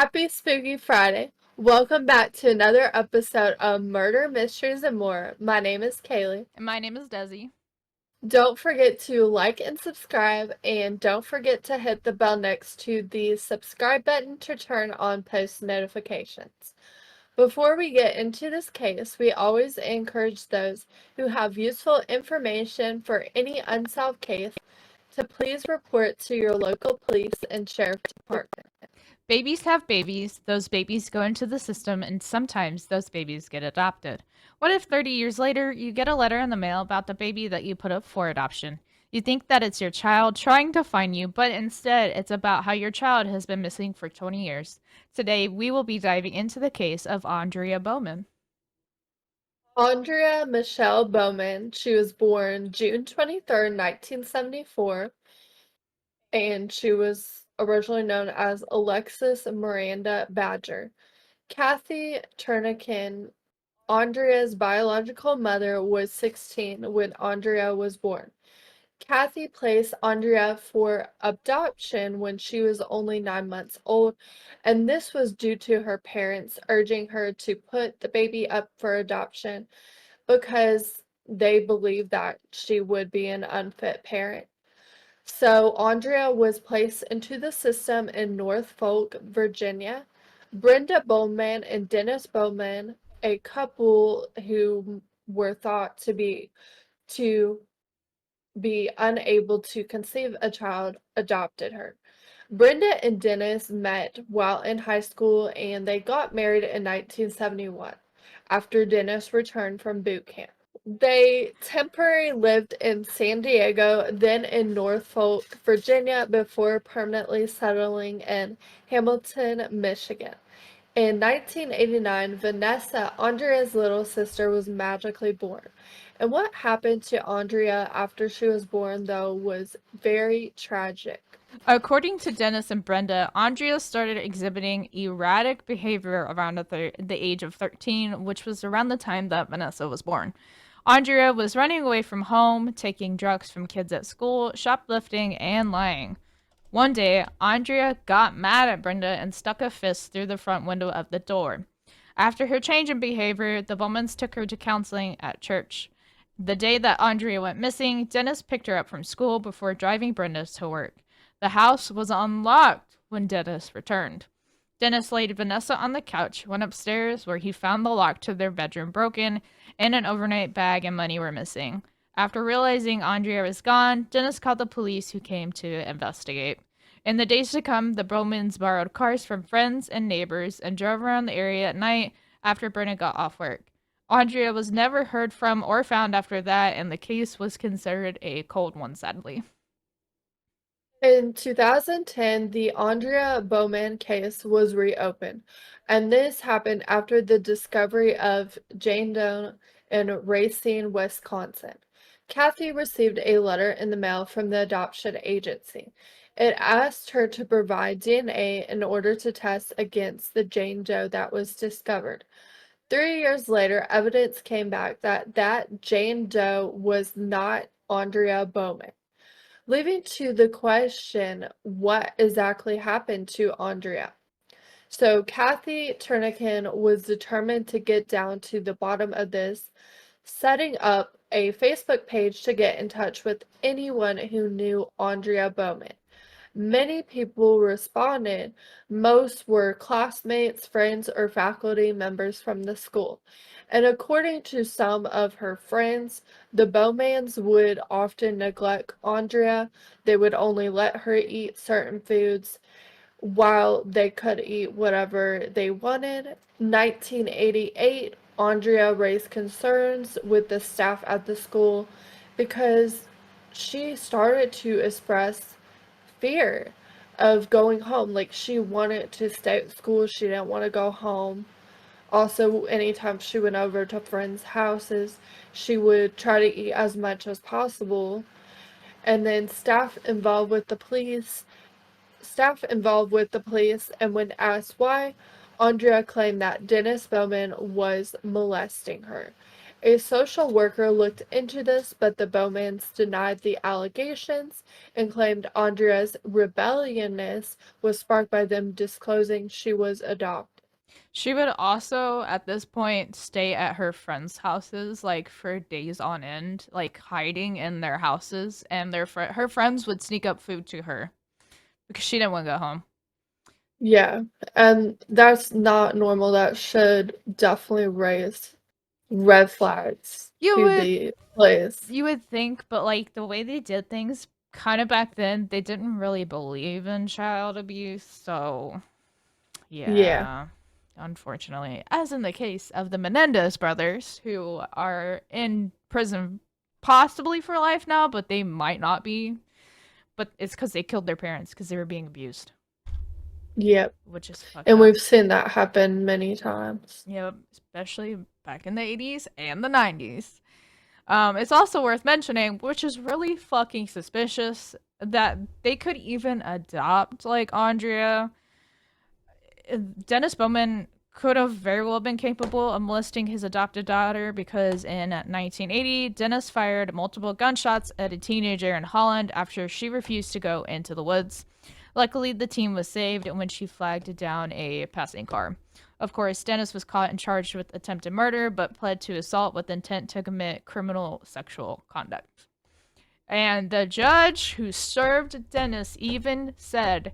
Happy Spooky Friday. Welcome back to another episode of Murder, Mysteries, and More. My name is Kaylee. And my name is Desi. Don't forget to like and subscribe, and don't forget to hit the bell next to the subscribe button to turn on post notifications. Before we get into this case, we always encourage those who have useful information for any unsolved case to please report to your local police and sheriff department. Babies have babies, those babies go into the system, and sometimes those babies get adopted. What if 30 years later you get a letter in the mail about the baby that you put up for adoption? You think that it's your child trying to find you, but instead it's about how your child has been missing for 20 years. Today we will be diving into the case of Aundria Bowman. Aundria Michelle Bowman, she was born June 23rd, 1974, and she was originally known as Alexis Miranda Badger. Cathy Terkanian, Aundria's biological mother, was 16 when Aundria was born. Cathy placed Aundria for adoption when she was only 9 months old, and this was due to her parents urging her to put the baby up for adoption because they believed that she would be an unfit parent. So Aundria was placed into the system in Norfolk, Virginia. Brenda Bowman and Dennis Bowman, a couple who were thought to be unable to conceive a child, adopted her. Brenda and Dennis met while in high school and they got married in 1971 after Dennis returned from boot camp. They temporarily lived in San Diego, then in Norfolk, Virginia, before permanently settling in Hamilton, Michigan. In 1989, Vanessa, Andrea's little sister, was magically born. And what happened to Andrea after she was born, though, was very tragic. According to Dennis and Brenda, Andrea started exhibiting erratic behavior around the age of 13, which was around the time that Vanessa was born. Andrea was running away from home, taking drugs from kids at school, shoplifting, and lying. One day, Andrea got mad at Brenda and stuck a fist through the front window of the door. After her change in behavior, the Bowmans took her to counseling at church. The day that Andrea went missing, Dennis picked her up from school before driving Brenda to work. The house was unlocked when Dennis returned. Dennis laid Vanessa on the couch, went upstairs where he found the lock to their bedroom broken, and an overnight bag and money were missing. After realizing Andrea was gone, Dennis called the police who came to investigate. In the days to come, the Bowmans borrowed cars from friends and neighbors and drove around the area at night after Brenda got off work. Andrea was never heard from or found after that, and the case was considered a cold one, sadly. In 2010, the Aundria Bowman case was reopened, and this happened after the discovery of Jane Doe in Racine, Wisconsin. Kathy received a letter in the mail from the adoption agency. It asked her to provide DNA in order to test against the Jane Doe that was discovered. 3 years later, evidence came back that Jane Doe was not Aundria Bowman, leading to the question, what exactly happened to Aundria? So Cathy Terkanian was determined to get down to the bottom of this, setting up a Facebook page to get in touch with anyone who knew Aundria Bowman. Many people responded. Most were classmates, friends, or faculty members from the school. And according to some of her friends, the Bowmans would often neglect Andrea. They would only let her eat certain foods while they could eat whatever they wanted. 1988, Andrea raised concerns with the staff at the school because she started to express fear of going home. Like, she wanted to stay at school, she didn't want to go home. Also, anytime she went over to friends' houses, she would try to eat as much as possible. And then staff involved with the police, and when asked why, Andrea claimed that Dennis Bowman was molesting her. A social worker looked into this, but the Bowmans denied the allegations and claimed Andrea's rebelliousness was sparked by them disclosing she was adopted. She would also, at this point, stay at her friends' houses, like, for days on end, like, hiding in their houses, and her friends would sneak up food to her because she didn't want to go home. Yeah, and that's not normal. That should definitely raise red flags You to would the place. you would think, but, like, the way they did things kind of back then, they didn't really believe in child abuse, so Yeah, yeah. Unfortunately, as in the case of the Menendez brothers, who are in prison possibly for life now, but they might not be. But it's because they killed their parents because they were being abused, yep. which is fucked And up. we've seen that happen many times. Yep, especially back in the 80s and the 90s. It's also worth mentioning, which is really fucking suspicious, that they could even adopt, like, Aundria. Dennis Bowman could have very well been capable of molesting his adopted daughter because in 1980, Dennis fired multiple gunshots at a teenager in Holland after she refused to go into the woods. Luckily, the team was saved when she flagged down a passing car. Of course, Dennis was caught and charged with attempted murder, but pled to assault with intent to commit criminal sexual conduct. And the judge who served Dennis even said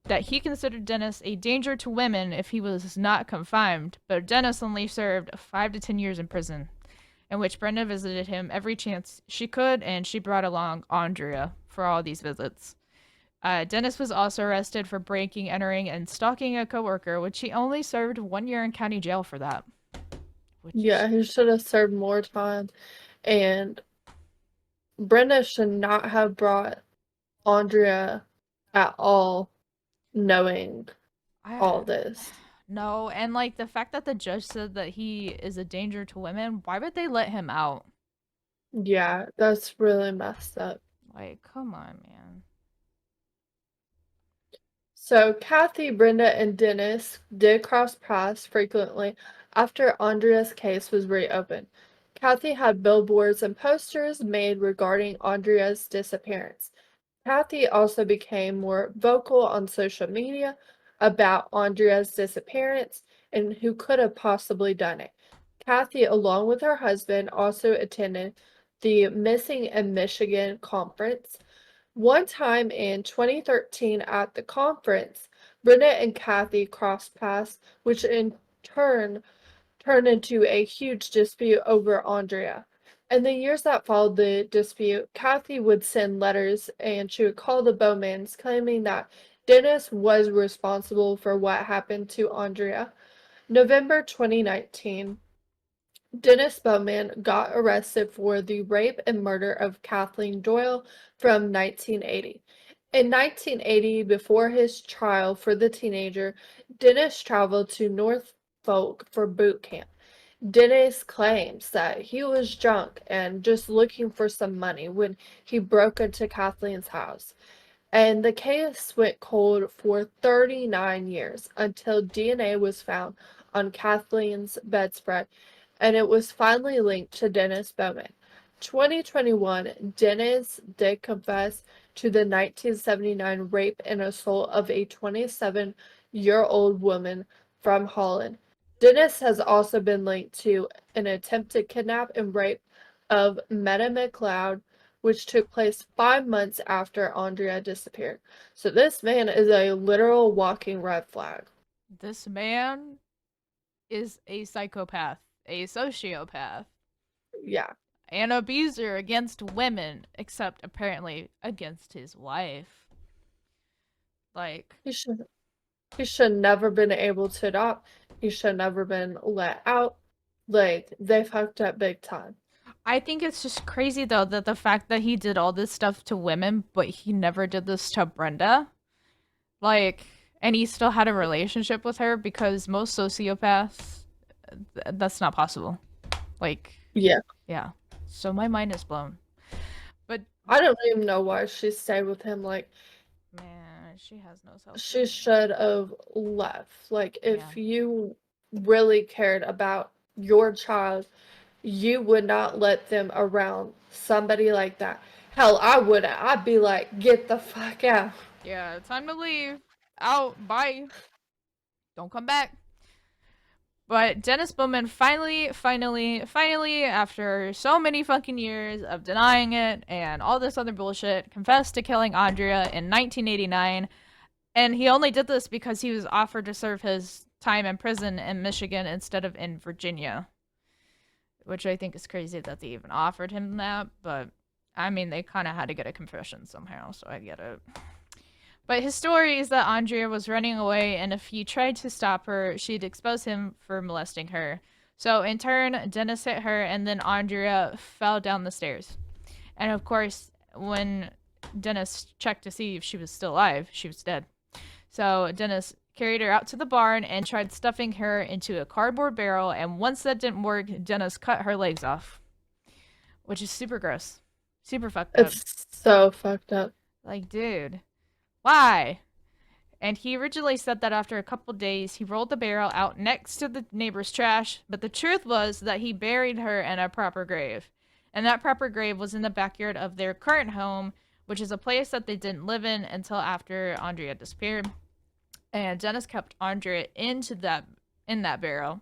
that he considered Dennis a danger to women if he was not confined, but Dennis only served 5 to 10 years in prison, in which Brenda visited him every chance she could, and she brought along Aundria for all these visits. Dennis was also arrested for breaking, entering, and stalking a coworker, which he only served 1 year in county jail for that. Which is Yeah, he should have served more time. And Brenda should not have brought Andrea at all, knowing I all this. no, and like the fact that the judge said that he is a danger to women, why would they let him out? Yeah, that's really messed up. Like, come on, man. So Kathy, Brenda, and Dennis did cross paths frequently after Andrea's case was reopened. Kathy had billboards and posters made regarding Andrea's disappearance. Kathy also became more vocal on social media about Andrea's disappearance and who could have possibly done it. Kathy, along with her husband, also attended the Missing in Michigan conference. One time in 2013 at the conference, Brenda and Kathy crossed paths, which in turn turned into a huge dispute over Andrea. In the years that followed the dispute, Kathy would send letters and she would call the Bowmans, claiming that Dennis was responsible for what happened to Andrea. November 2019, Dennis Bowman got arrested for the rape and murder of Kathleen Doyle from 1980. In 1980, before his trial for the teenager, Dennis traveled to Norfolk for boot camp. Dennis claims that he was drunk and just looking for some money when he broke into Kathleen's house. And the case went cold for 39 years until DNA was found on Kathleen's bedspread and it was finally linked to Dennis Bowman. 2021, Dennis did confess to the 1979 rape and assault of a 27-year-old woman from Holland. Dennis has also been linked to an attempted kidnap and rape of Meta McLeod, which took place 5 months after Andrea disappeared. So this man is a literal walking red flag. This man is a psychopath, a sociopath, Yeah, an abuser against women, except apparently against his wife. Like, he should he should never been able to adopt. He should never been let out. Like they fucked up big time. I think it's just crazy though that the fact that he did all this stuff to women, but he never did this to Brenda. Like, and he still had a relationship with her because most sociopaths, that's not possible. Like, Yeah. yeah. So my mind is blown. But I don't even know why she stayed with him. Like man, she has no self she worth. should have left. Like Yeah. if you really cared about your child, you would not let them around somebody like that. Hell, I wouldn't. I'd be like, get the fuck out. Yeah, time to leave. Out. Bye. Don't come back. But Dennis Bowman finally, after so many fucking years of denying it and all this other bullshit, confessed to killing Aundria in 1989. And he only did this because he was offered to serve his time in prison in Michigan instead of in Virginia. Which I think is crazy that they even offered him that. But, I mean, they kind of had to get a confession somehow, so I get it. But his story is that Aundria was running away, and if he tried to stop her, she'd expose him for molesting her. So in turn, Dennis hit her, and then Aundria fell down the stairs. And of course, when Dennis checked to see if she was still alive, she was dead. So Dennis carried her out to the barn and tried stuffing her into a cardboard barrel, and once that didn't work, Dennis cut her legs off. Which is super gross. Super fucked up. It's so fucked up. Like, dude. Why? And he originally said that after a couple days, he rolled the barrel out next to the neighbor's trash, but the truth was that he buried her in a proper grave. And that proper grave was in the backyard of their current home, which is a place that they didn't live in until after Andrea disappeared. And Dennis kept Andrea in that barrel.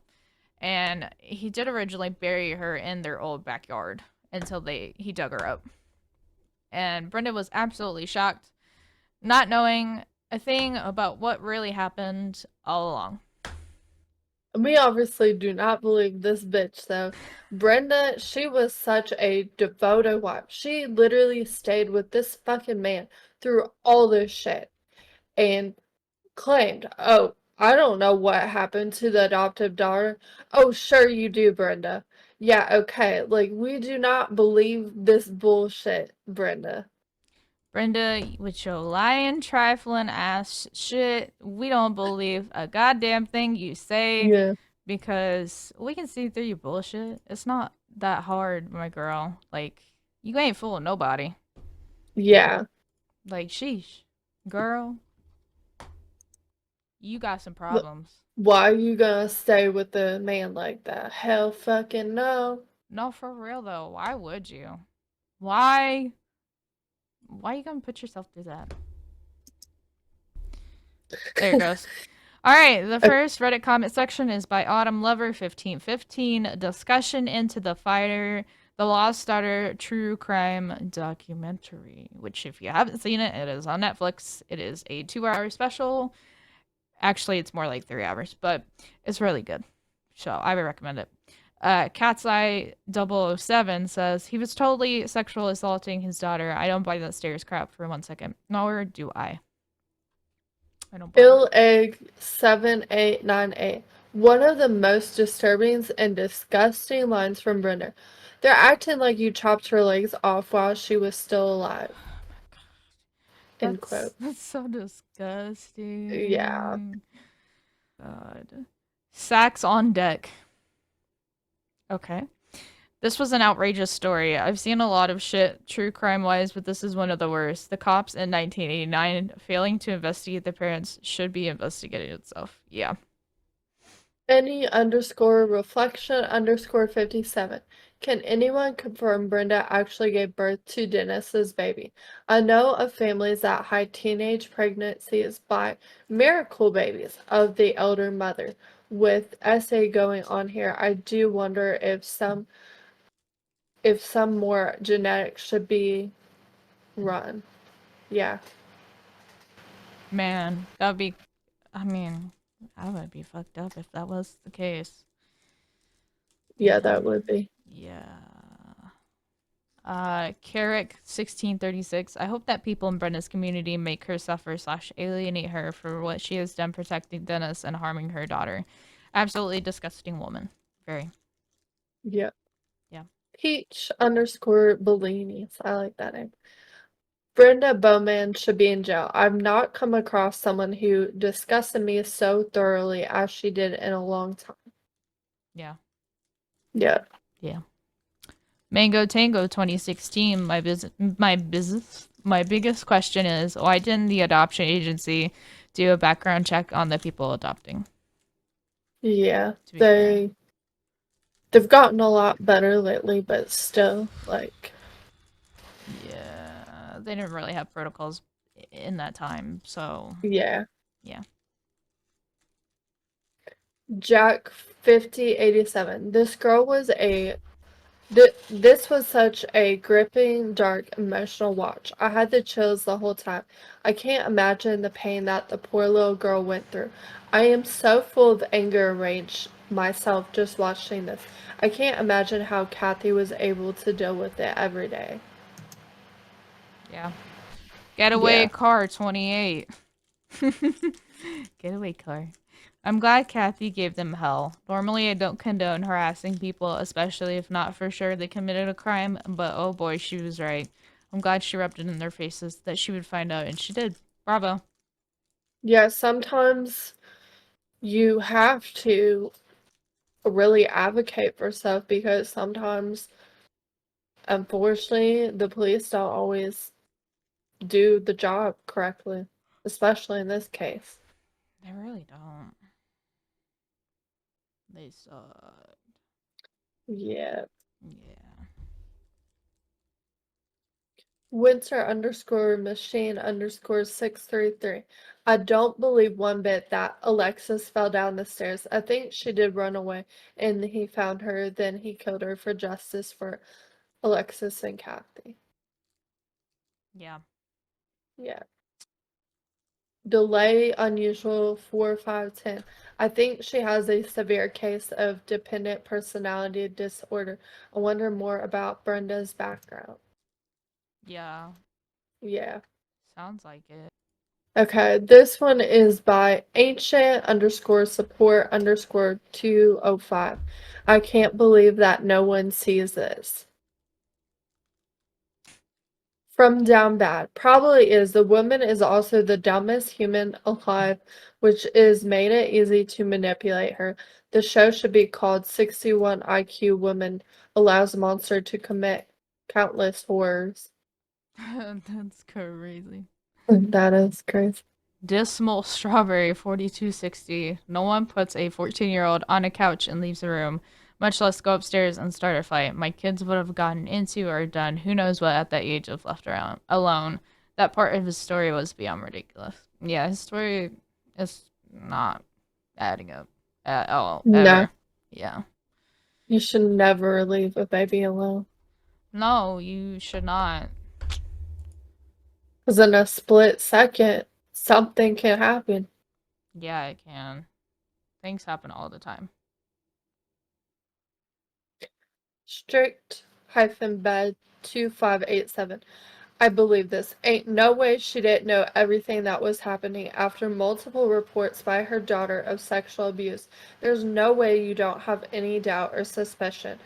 And he did originally bury her in their old backyard until he dug her up. And Brenda was absolutely shocked, not knowing a thing about what really happened all along. We obviously do not believe this bitch, though. Brenda, she was such a devoted wife. She literally stayed with this fucking man through all this shit and claimed, oh, I don't know what happened to the adoptive daughter. Oh, sure you do, Brenda. Yeah, okay. Like, we do not believe this bullshit, Brenda. Brenda, with your lying, trifling ass shit, we don't believe a goddamn thing you say Yeah. because we can see through your bullshit. It's not that hard, my girl. Like, you ain't fooling nobody. Yeah. Like, sheesh. Girl, you got some problems. Why are you gonna stay with a man like that? Hell fucking no. No, for real though. Why would you? Why? Why are you gonna put yourself through that? There it goes. All right, the first Reddit comment section is by Autumn Lover 1515. Discussion into the fighter, the Lost Daughter true crime documentary. Which, if you haven't seen it, it is on Netflix. It is a 2-hour special. Actually, it's more like 3 hours, but it's really good. So I would recommend it. Cat's Eye 007 says he was totally sexual assaulting his daughter. I don't buy that stairs crap for 1 second. Nor do I. I don't buy it. Bill Egg 7898. One of the most disturbing and disgusting lines from Brenda. They're acting like you chopped her legs off while she was still alive. End quote. That's so disgusting. Yeah. God. Sacks on deck. Okay. This was an outrageous story. I've seen a lot of shit true crime wise, but this is one of the worst. The cops in 1989 failing to investigate the parents should be investigating itself. Yeah. Any underscore reflection underscore 57. Can anyone confirm Brenda actually gave birth to Dennis's baby? I know of families that hide teenage pregnancies by miracle babies of the elder mother. With essay going on here, I do wonder if some more genetics should be run. Yeah. Man, that'd be. I mean, I would be fucked up if that was the case. Yeah, that would be. Yeah. Carrick 1636. I hope that people in Brenda's community make her suffer / alienate her for what she has done protecting Dennis and harming her daughter. Absolutely disgusting woman. Very. Yeah. Yeah. Peach underscore Bellini. I like that name. Brenda Bowman should be in jail. I've not come across someone who disgusted me so thoroughly as she did in a long time. Yeah. Yeah. Yeah. Mango Tango 2016. My biggest question is why didn't the adoption agency do a background check on the people adopting? Yeah. To be fair. They've gotten a lot better lately, but still, like, Yeah, they didn't really have protocols in that time, so yeah. yeah. Jack 5087. This was such a gripping, dark, emotional watch. I had the chills the whole time. I can't imagine the pain that the poor little girl went through. I am so full of anger and rage myself just watching this. I can't imagine how Cathy was able to deal with it every day. Yeah. Getaway Yeah. car 28. Getaway car. I'm glad Cathy gave them hell. Normally, I don't condone harassing people, especially if not for sure they committed a crime, but oh boy, she was right. I'm glad she rubbed it in their faces that she would find out, and she did. Bravo. Yeah, sometimes you have to really advocate for stuff because sometimes, unfortunately, the police don't always do the job correctly, especially in this case. They really don't. They suck. Yeah. Yeah. Winter underscore machine underscore 633. I don't believe one bit that Alexis fell down the stairs. I think she did run away and he found her, then he killed her for justice for Alexis and Cathy. Yeah. Yeah. Delay unusual 4510. I think she has a severe case of dependent personality disorder. I wonder more about Brenda's background. Yeah. Yeah. Sounds like it. Okay, this one is by ancient underscore support underscore 205. I can't believe that no one sees this. From Down Bad. Probably is. The woman is also the dumbest human alive, which is made it easy to manipulate her. The show should be called 61 IQ Woman Allows Monster to Commit Countless Horrors. That's crazy. That is crazy. Dismal Strawberry 4260. No one puts a 14-year-old on a couch and leaves the room, much less go upstairs and start a fight. My kids would have gotten into or done who knows what at that age if left around alone. That part of his story was beyond ridiculous. Yeah, his story is not adding up at all, No, ever. Yeah. you should never leave a baby alone. No, you should not. Because in a split second, something can happen. Yeah, it can. Things happen all the time. Strict hyphen bed 2587. I believe this. Ain't no way she didn't know everything that was happening after multiple reports by her daughter of sexual abuse. There's no way you don't have any doubt or suspicion.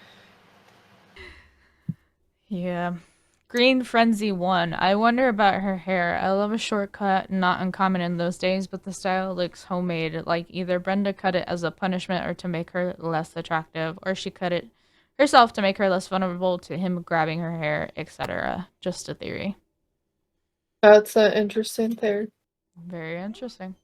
Yeah. Green Frenzy 1. I wonder about her hair. I love a shortcut, not uncommon in those days, but the style looks homemade. Like either Brenda cut it as a punishment or to make her less attractive, or she cut it herself to make her less vulnerable to him grabbing her hair, etc. Just a theory. That's an interesting theory. Very interesting.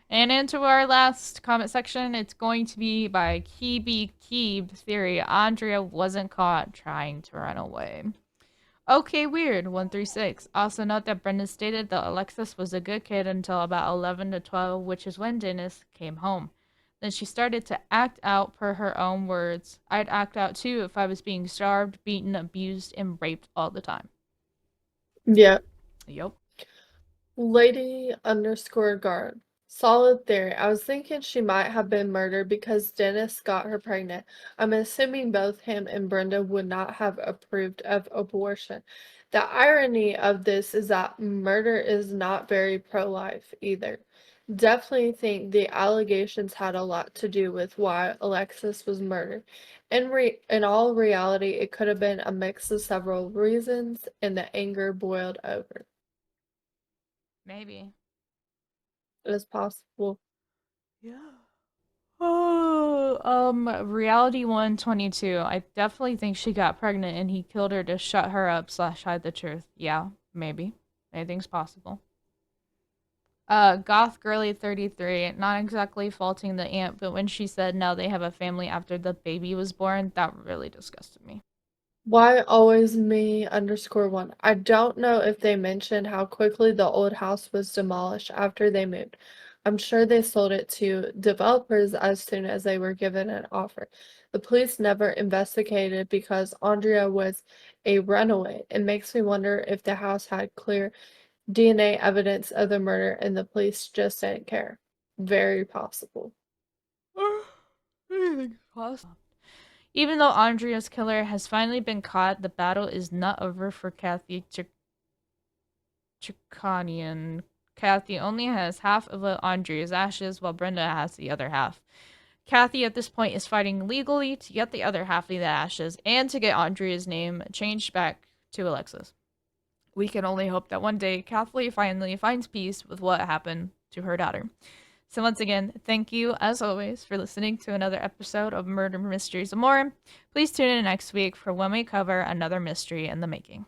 And into our last comment section, it's going to be by Keeby Keeb Theory. Andrea wasn't caught trying to run away. Okay, weird. 136. Also note that Brenda stated that Alexis was a good kid until about 11 to 12, which is when Dennis came home. Then she started to act out per her own words. I'd act out too if I was being starved, beaten, abused, and raped all the time. Yeah. Yup. Lady underscore guard. Solid theory. I was thinking she might have been murdered because Dennis got her pregnant. I'm assuming both him and Brenda would not have approved of abortion. The irony of this is that murder is not very pro-life either. Definitely think the allegations had a lot to do with why Alexis was murdered. In all reality, it could have been a mix of several reasons, and the anger boiled over. Maybe. It is possible. Yeah. Oh, Reality 122. I definitely think she got pregnant and he killed her to shut her up slash hide the truth. Yeah, maybe. Anything's possible. Goth Girly 33, not exactly faulting the aunt, but when she said now they have a family after the baby was born, that really disgusted me. Why always me_1? I don't know if they mentioned how quickly the old house was demolished after they moved. I'm sure they sold it to developers as soon as they were given an offer. The police never investigated because Andrea was a runaway. It makes me wonder if the house had clear DNA evidence of the murder and the police just didn't care. Very possible. Anything's possible. Even though Andrea's killer has finally been caught, the battle is not over for Cathy Terkanian. Cathy only has half of Andrea's ashes, while Brenda has the other half. Cathy at this point is fighting legally to get the other half of the ashes and to get Andrea's name changed back to Alexis. We can only hope that one day Cathy finally finds peace with what happened to her daughter. So once again, thank you as always for listening to another episode of Murder Mysteries and More. Please tune in next week for when we cover another mystery in the making.